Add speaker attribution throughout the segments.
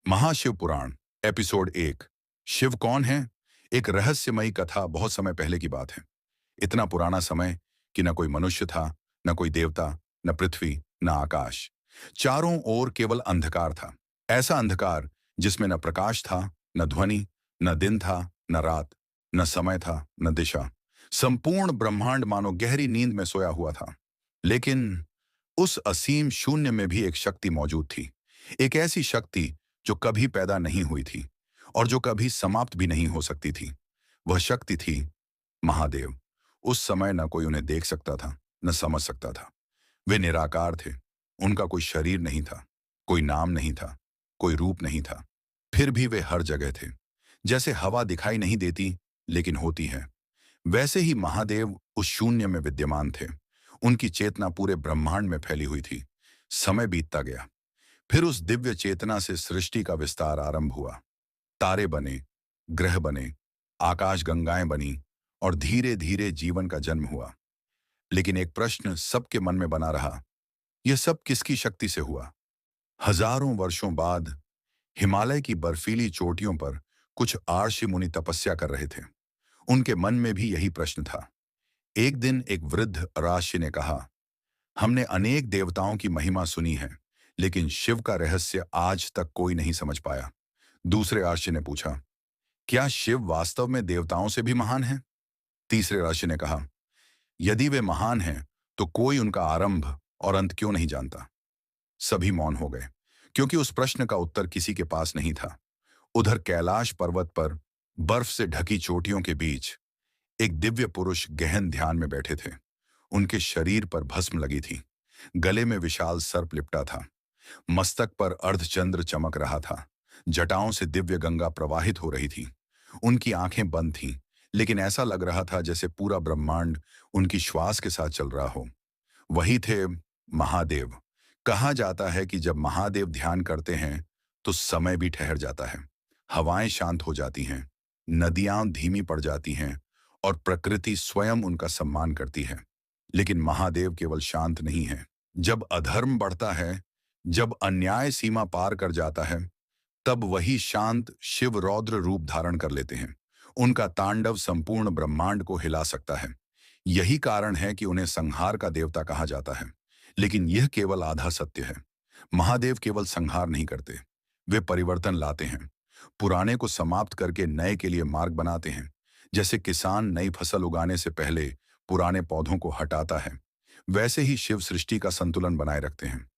Speaker 1: महाशिव पुराण episode 1। Shiv कौन है? एक रहस्यमयी कथा बहुत समय पहले की बात है। इतना पुराना समय कि न कोई मनुष्य था, न कोई देवता, न पृथ्वी, न आकाश। चारों ओर केवल अंधकार था। ऐसा अंधकार जिसमें न प्रकाश था, न ध्वनि, न दिन था, न रात, न समय था, न दिशा। संपूर्ण ब्रह्मांड मानो गहरी नींद में सोया हुआ था। लेकिन उस असीम शून्य में भी एक शक्ति मौजूद थी। एक ऐसी शक्ति जो कभी पैदा नहीं हुई थी और जो कभी समाप्त भी नहीं हो सकती थी। वह शक्ति थी महादेव। उस समय न कोई उन्हें देख सकता था, न समझ सकता था। वे निराकार थे। उनका कोई शरीर नहीं था, कोई नाम नहीं था, कोई रूप नहीं था। फिर भी वे हर जगह थे। जैसे हवा दिखाई नहीं देती लेकिन होती है, वैसे ही महादेव उस शून्य में विद्यमान थे। उनकी चेतना पूरे ब्रह्मांड में फैली हुई थी। समय बीतता गया। फिर उस दिव्य चेतना से सृष्टि का विस्तार आरंभ हुआ। तारे बने, ग्रह बने, आकाश गंगाएं बनी और धीरे धीरे जीवन का जन्म हुआ। लेकिन एक प्रश्न सबके मन में बना रहा, यह सब किसकी शक्ति से हुआ? हजारों वर्षों बाद हिमालय की बर्फीली चोटियों पर कुछ आर्षि मुनि तपस्या कर रहे थे। उनके मन में भी यही प्रश्न था। एक दिन एक वृद्ध राशि ने कहा, हमने अनेक देवताओं की महिमा सुनी है, लेकिन शिव का रहस्य आज तक कोई नहीं समझ पाया। दूसरे राशि ने पूछा, क्या शिव वास्तव में देवताओं से भी महान है? तीसरे राशि ने कहा, यदि वे महान हैं तो कोई उनका आरंभ और अंत क्यों नहीं जानता? सभी मौन हो गए, क्योंकि उस प्रश्न का उत्तर किसी के पास नहीं था। उधर कैलाश पर्वत पर बर्फ से ढकी चोटियों के बीच एक दिव्य पुरुष गहन ध्यान में बैठे थे। उनके शरीर पर भस्म लगी थी, गले में विशाल सर्प लिपटा था, मस्तक पर अर्धचंद्र चमक रहा था, जटाओं से दिव्य गंगा प्रवाहित हो रही थी। उनकी आंखें बंद थीं, लेकिन ऐसा लग रहा था जैसे पूरा ब्रह्मांड उनकी श्वास के साथ चल रहा हो। वही थे महादेव। कहा जाता है कि जब महादेव ध्यान करते हैं तो समय भी ठहर जाता है, हवाएं शांत हो जाती हैं, नदियां धीमी पड़ जाती हैं और प्रकृति स्वयं उनका सम्मान करती है। लेकिन महादेव केवल शांत नहीं है। जब अधर्म बढ़ता है, जब अन्याय सीमा पार कर जाता है, तब वही शांत शिव रौद्र रूप धारण कर लेते हैं। उनका तांडव संपूर्ण ब्रह्मांड को हिला सकता है। यही कारण है कि उन्हें संहार का देवता कहा जाता है। लेकिन यह केवल आधा सत्य है। महादेव केवल संहार नहीं करते, वे परिवर्तन लाते हैं। पुराने को समाप्त करके नए के लिए मार्ग बनाते हैं। जैसे किसान नई फसल उगाने से पहले पुराने पौधों को हटाता है, वैसे ही शिव सृष्टि का संतुलन बनाए रखते हैं।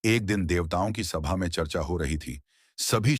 Speaker 1: एक दिन देवताओं की सभा में चर्चा हो रही थी। सभी